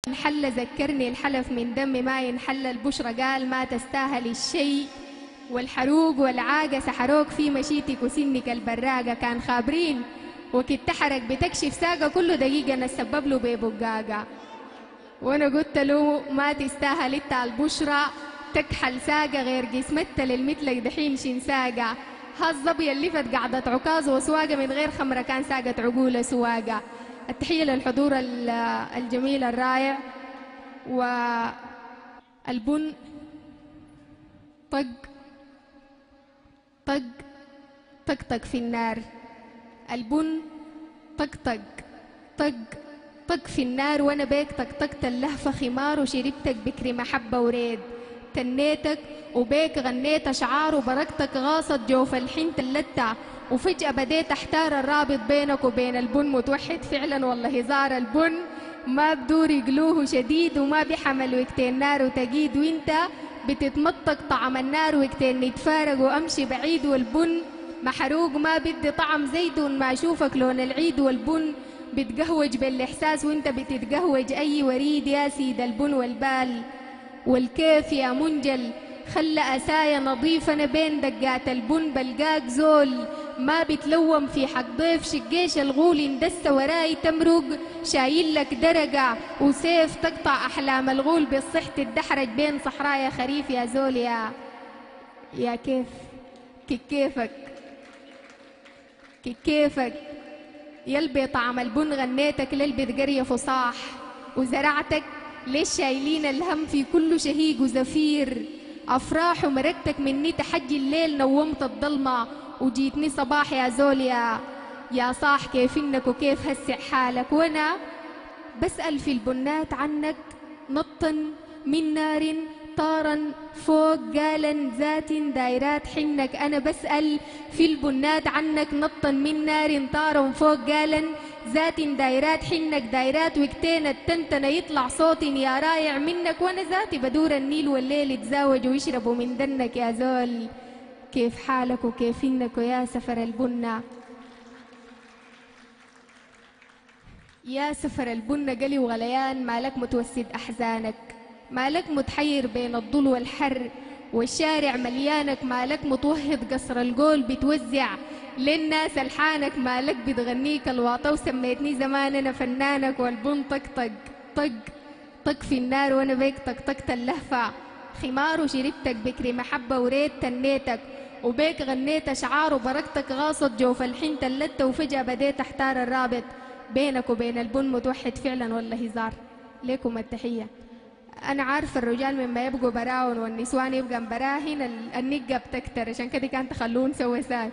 ينحل ذكرني الحلف من دم ما ينحل، البشرى قال ما تستاهل الشيء، والحروق والعاقة سحروك في مشيتك وسنك البراقة، كان خابرين وكنت تحرك بتكشف ساقة كل دقيقة نسبب له ببقاقة، وانا قلت له ما تستاهل انت البشرى تكحل ساقة غير قسمتها للمثلك دحين شنساقة، هالظبية اللي فت قعدت عكاظ وسواقة من غير خمرة كان ساقت عقول سواقة. التحية للحضور الجميل الرائع. والبن طق طق طقطق في النار، البن طقطق طق طق في النار، وانا بيك طقطقت اللهفة خمار وشربتك بكر محبة وريد، تنيتك وبيك غنيت اشعار وبركتك غاصت جوف الحنت اللتة، وفجأة بديت احتار الرابط بينك وبين البن متوحد فعلا والله هزار، البن ما بدور يقلوه شديد وما بيحمل وقتين نار وتقيد، وانت بتتمطق طعم النار وقتين نتفارق وامشي بعيد، والبن محروق ما بدي طعم زيتون ما اشوفك لون العيد، والبن بتقهوج بالاحساس وانت بتتقهوج اي وريد، يا سيد البن والبال والكيف يا منجل خلى أسايا نظيفة أنا بين دقات البن، بلقاك زول ما بتلوم في حق ضيف، شقيش الغول اندس وراي تمرق شايل لك درقة وسيف تقطع أحلام الغول بالصحة الدحرج بين صحرايا خريف، يا زول يا كيفك كيفك يلبي طعم البن، غنيتك للبي قرية فصاح وزرعتك ليش شايلين الهم في كل شهيق وزفير، أفراح ومركتك مني تحجي الليل نومت الضلمة وجيتني صباح، يا زول يا صاح كيف إنك وكيف هسع حالك، وأنا بسأل في البنات عنك نطا من نار طارا فوق قالا ذات دايرات حنك، أنا بسأل في البنات عنك نطا من نار طارا فوق قالا ذات دايرات حنك، دايرات وقتين التنتنة يطلع صوت يا رايع منك، وانا ذاتي بدور النيل والليل يتزاوج ويشربوا من دنك، يا زول كيف حالك وكيف انك ويا سفر البنة، يا سفر البنة قلي وغليان مالك متوسد أحزانك، مالك متحير بين الضل والحر والشارع مليانك، مالك متوهد قصر القول بتوزع للناس الحانك، مالك بتغنيك الواطة وسميتني زمان أنا فنانك، والبن طق طق طق في النار وانا بيك طقطقت اللهفة خمار وشربتك بكري محبة وريت تنيتك، وبيك غنيت أشعار وبركتك غاصت جوف الحنت اللتة، وفجأة بديت أحتار الرابط بينك وبين البن متوحد فعلا والله هزار. لكم التحية. أنا عارفة الرجال مما يبقوا براون والنسوان يبقى براهن النقة بتكتر، عشان كده كانت تخلون سوا ساي.